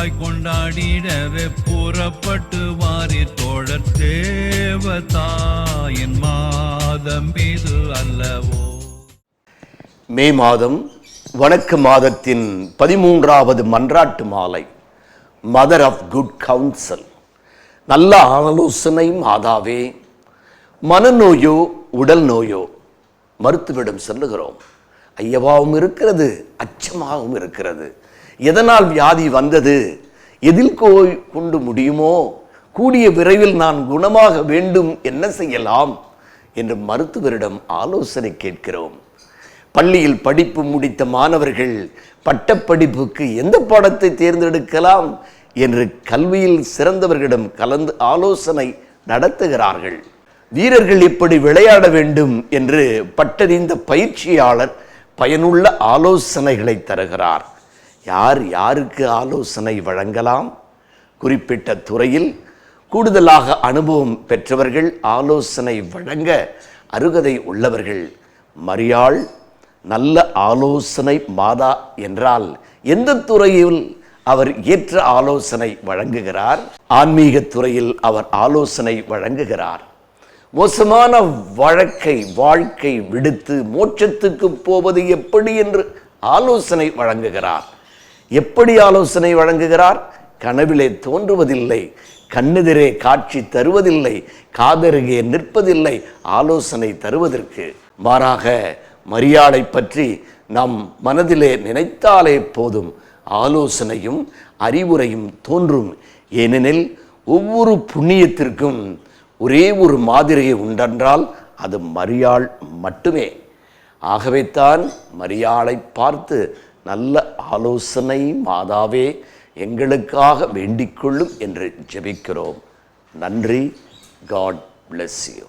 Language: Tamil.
சிறப்பாய் கொண்டாடிடவே புறப்பட்டு வாரி தோழர் தேவதாயின் மாதம் இது அல்லவோ. மே மாதம் வணக்க மாதத்தின் 13வது மன்றாட்டு மாலை. மதர் ஆஃப் குட் கவுன்சில், நல்ல ஆலோசனை மாதாவே. மனநோயோ உடல் நோயோ மருத்துவரிடம் செல்லுகிறோம். ஐயவாவும் இருக்கிறது, அச்சமாகவும் இருக்கிறது. எதனால் வியாதி வந்தது, எதில் கொண்டு முடியுமோ, கூடிய விரைவில் நான் குணமாக வேண்டும், என்ன செய்யலாம் என்று மருத்துவரிடம் ஆலோசனை கேட்கிறோம். பள்ளியில் படிப்பு முடித்த மாணவர்கள் பட்டப்படிப்புக்கு எந்த பாடத்தை தேர்ந்தெடுக்கலாம் என்று கல்வியில் சிறந்தவர்களிடம் கலந்து ஆலோசனை நடத்துகிறார்கள். வீரர்கள் எப்படி விளையாட வேண்டும் என்று பட்டறிந்த பயிற்சியாளர் பயனுள்ள ஆலோசனைகளை தருகிறார். யார் யாருக்கு ஆலோசனை வழங்கலாம்? குறிப்பிட்ட துறையில் கூடுதலாக அனுபவம் பெற்றவர்கள், ஆலோசனை வழங்க அருகதை உள்ளவர்கள். மரியாள் நல்ல ஆலோசனை மாதா என்றால் எந்த துறையில் அவர் ஏற்ற ஆலோசனை வழங்குகிறார்? ஆன்மீக துறையில் அவர் ஆலோசனை வழங்குகிறார். மோசமான வாழ்க்கை விடுத்து மோட்சத்துக்கு போவது எப்படி என்று ஆலோசனை வழங்குகிறார். எப்படி ஆலோசனை வழங்குகிறார்? கனவிலே தோன்றுவதில்லை, கண்ணெதிரே காட்சி தருவதில்லை, காதருகே நிற்பதில்லை ஆலோசனை தருவதற்கு. மாறாக மரியாளை பற்றி நம் மனதிலே நினைத்தாலே போதும், ஆலோசனையும் அறிவுரையும் தோன்றும். ஏனெனில் ஒவ்வொரு புண்ணியத்திற்கும் ஒரே ஒரு மாதிரியை உண்டென்றால் அது மரியாள் மட்டுமே. ஆகவே தான் மரியாளை பார்த்து நல்ல ஆலோசனை மாதாவே எங்களுக்காக வேண்டிக்கொள்ளும் என்று ஜெபிக்கிறோம். நன்றி. God bless you.